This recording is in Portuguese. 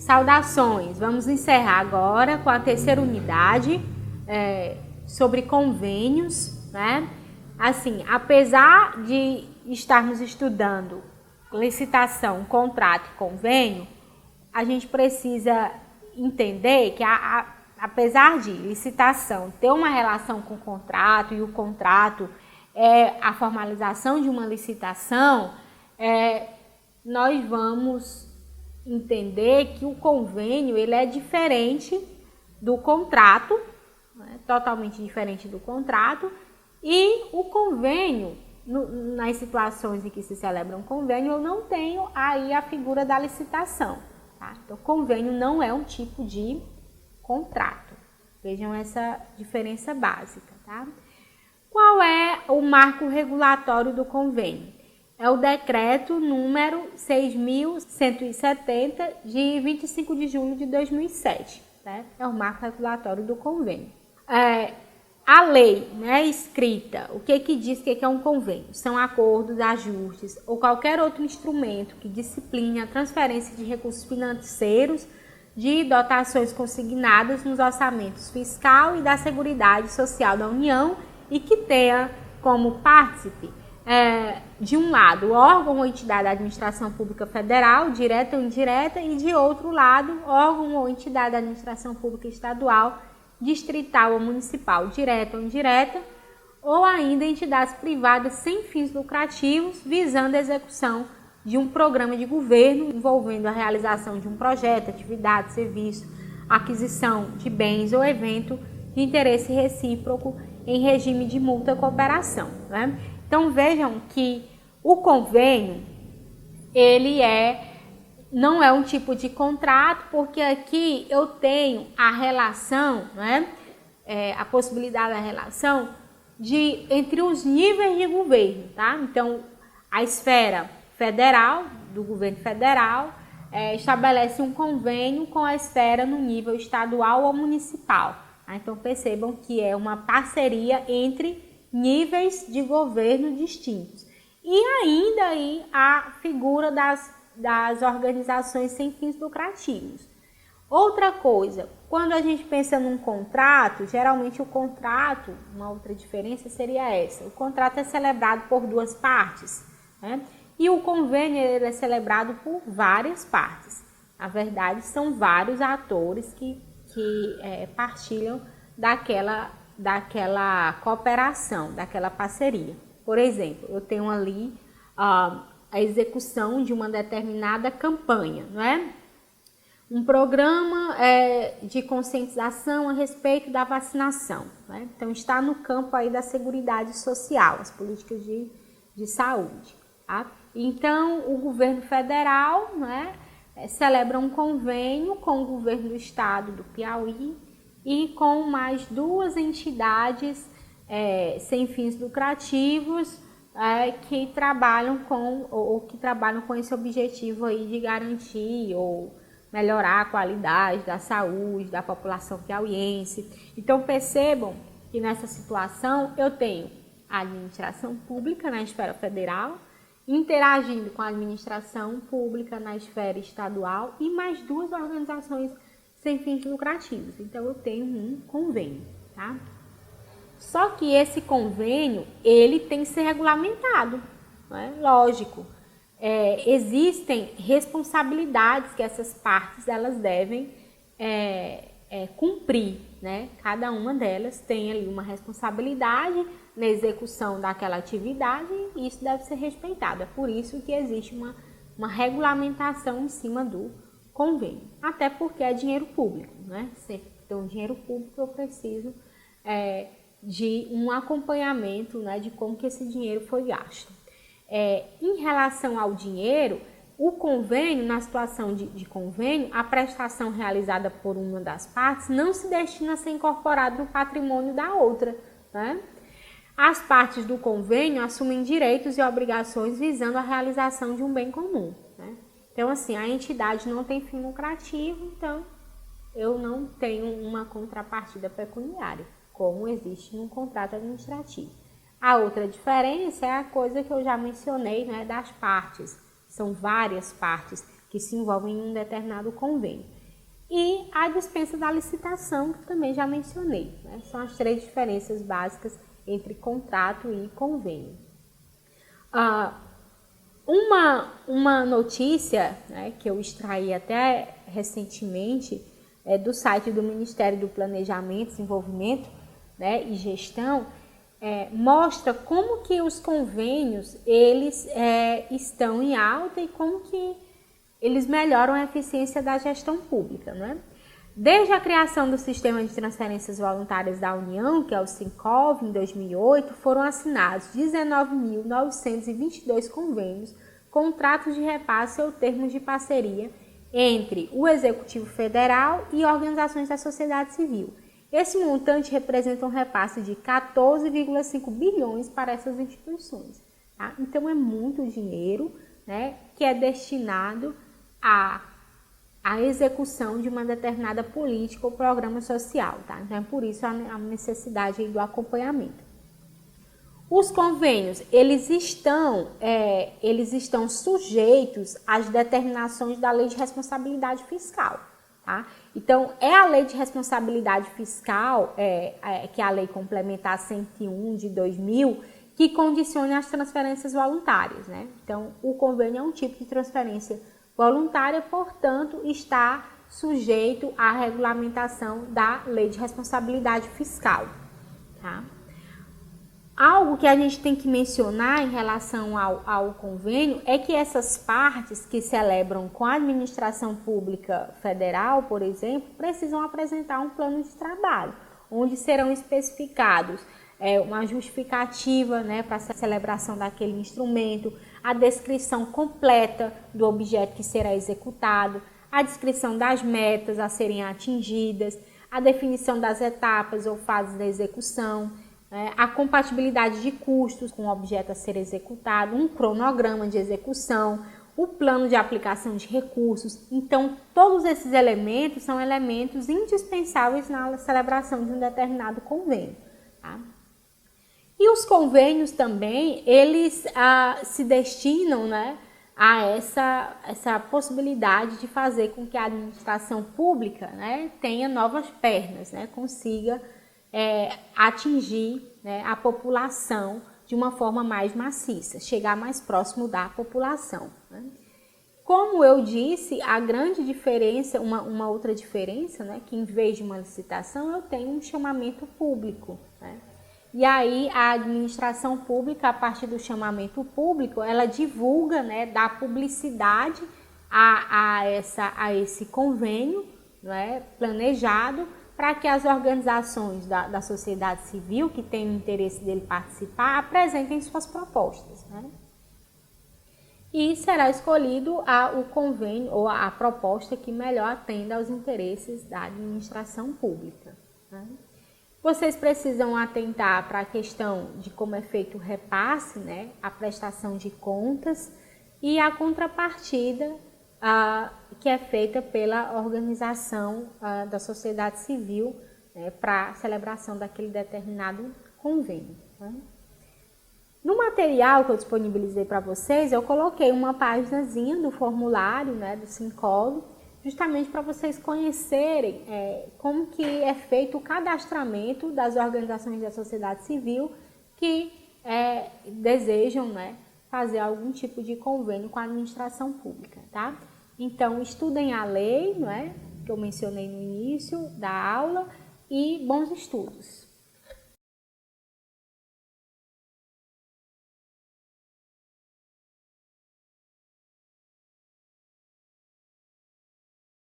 Saudações! Vamos encerrar agora com a terceira unidade sobre convênios, né? Assim, apesar de estarmos estudando licitação, contrato e convênio, a gente precisa entender que apesar de licitação ter uma relação com o contrato e o contrato é a formalização de uma licitação, nós vamos entender que o convênio ele é diferente do contrato, né, totalmente diferente do contrato, e o convênio, nas situações em que se celebra um convênio, eu não tenho aí a figura da licitação. Tá? Então, convênio não é um tipo de contrato. Vejam essa diferença básica. Tá? Qual é o marco regulatório do convênio? É o decreto número 6.170, de 25 de julho de 2007. Né? É o marco regulatório do convênio. A lei, né, escrita, o que diz que é um convênio? São acordos, ajustes ou qualquer outro instrumento que discipline a transferência de recursos financeiros de dotações consignadas nos orçamentos fiscal e da Seguridade Social da União e que tenha como partícipe, de um lado, o órgão ou entidade da administração pública federal, direta ou indireta, e de outro lado, órgão ou entidade da administração pública estadual, distrital ou municipal, direta ou indireta, ou ainda entidades privadas sem fins lucrativos, visando a execução de um programa de governo envolvendo a realização de um projeto, atividade, serviço, aquisição de bens ou evento de interesse recíproco em regime de mútua cooperação. Né? Então vejam que o convênio, ele não é um tipo de contrato, porque aqui eu tenho a relação, né, a possibilidade da relação entre os níveis de governo. Tá? Então, a esfera federal, do governo federal, estabelece um convênio com a esfera no nível estadual ou municipal. Tá? Então, percebam que é uma parceria entre níveis de governo distintos. E ainda aí a figura das organizações sem fins lucrativos. Outra coisa, quando a gente pensa num contrato, geralmente o contrato, uma outra diferença seria essa, o contrato é celebrado por duas partes, né? E o convênio ele é celebrado por várias partes. Na verdade, são vários atores que partilham daquela cooperação, daquela parceria. Por exemplo, eu tenho ali a execução de uma determinada campanha, não é? Um programa de conscientização a respeito da vacinação. Né? Então, está no campo aí da Seguridade Social, as políticas de saúde. Tá? Então, o governo federal, né, celebra um convênio com o governo do estado do Piauí e com mais duas entidades sem fins lucrativos que trabalham com esse objetivo aí de garantir ou melhorar a qualidade da saúde da população piauiense. Então percebam que nessa situação eu tenho a administração pública na esfera federal interagindo com a administração pública na esfera estadual e mais duas organizações sem fins lucrativos. Então eu tenho um convênio, tá? Só que esse convênio, ele tem que ser regulamentado, não é? Lógico. Existem responsabilidades que essas partes elas devem cumprir, né? Cada uma delas tem ali uma responsabilidade na execução daquela atividade e isso deve ser respeitado. É por isso que existe uma regulamentação em cima do convênio. Até porque é dinheiro público, né? Se tem um dinheiro público, eu preciso de um acompanhamento, né, de como que esse dinheiro foi gasto. Em relação ao dinheiro, o convênio, na situação de convênio, a prestação realizada por uma das partes não se destina a ser incorporada no patrimônio da outra. Né? As partes do convênio assumem direitos e obrigações visando a realização de um bem comum. Né? Então, assim, a entidade não tem fim lucrativo, então eu não tenho uma contrapartida pecuniária, como existe num contrato administrativo. A outra diferença é a coisa que eu já mencionei, né, das partes. São várias partes que se envolvem em um determinado convênio. E a dispensa da licitação, que também já mencionei, né? São as 3 diferenças básicas entre contrato e convênio. Uma notícia, né, que eu extraí até recentemente do site do Ministério do Planejamento, Desenvolvimento, né, e Gestão, mostra como que os convênios eles estão em alta e como que eles melhoram a eficiência da gestão pública, né? Desde a criação do Sistema de Transferências Voluntárias da União, que é o Sincov, em 2008, foram assinados 19.922 convênios, contratos de repasse ou termos de parceria entre o Executivo Federal e organizações da sociedade civil. Esse montante representa um repasse de 14,5 bilhões para essas instituições. Tá? Então, é muito dinheiro, né, que é destinado à execução de uma determinada política ou programa social. Tá? Então, é por isso a necessidade do acompanhamento. Os convênios, eles estão sujeitos às determinações da Lei de Responsabilidade Fiscal. Tá? Então, é a Lei de Responsabilidade Fiscal, que é a Lei Complementar 101 de 2000, que condiciona as transferências voluntárias. Né? Então, o convênio é um tipo de transferência voluntária, portanto, está sujeito à regulamentação da Lei de Responsabilidade Fiscal. Tá? Algo que a gente tem que mencionar em relação ao convênio é que essas partes que celebram com a administração pública federal, por exemplo, precisam apresentar um plano de trabalho, onde serão especificados uma justificativa, né, para a celebração daquele instrumento, a descrição completa do objeto que será executado, a descrição das metas a serem atingidas, a definição das etapas ou fases da execução, a compatibilidade de custos com o objeto a ser executado, um cronograma de execução, o plano de aplicação de recursos. Então, todos esses elementos são elementos indispensáveis na celebração de um determinado convênio. Tá? E os convênios também, eles se destinam, né, a essa possibilidade de fazer com que a administração pública, né, tenha novas pernas, né, consiga atingir, né, a população de uma forma mais maciça, chegar mais próximo da população. Né? Como eu disse, a grande diferença, uma outra diferença, né, que em vez de uma licitação eu tenho um chamamento público. Né? E aí a administração pública, a partir do chamamento público, ela divulga, né, dá publicidade a esse convênio, né, planejado, para que as organizações da sociedade civil que têm o interesse dele participar apresentem suas propostas. Né? E será escolhido o convênio ou a proposta que melhor atenda aos interesses da administração pública. Né? Vocês precisam atentar para a questão de como é feito o repasse, né, a prestação de contas e a contrapartida que é feita pela organização da sociedade civil, né, para a celebração daquele determinado convênio. Né? No material que eu disponibilizei para vocês, eu coloquei uma paginazinha do formulário, né, do Sincov, justamente para vocês conhecerem como que é feito o cadastramento das organizações da sociedade civil que desejam, né, fazer algum tipo de convênio com a administração pública, tá? Então, estudem a lei, não é? Que eu mencionei no início da aula, e bons estudos.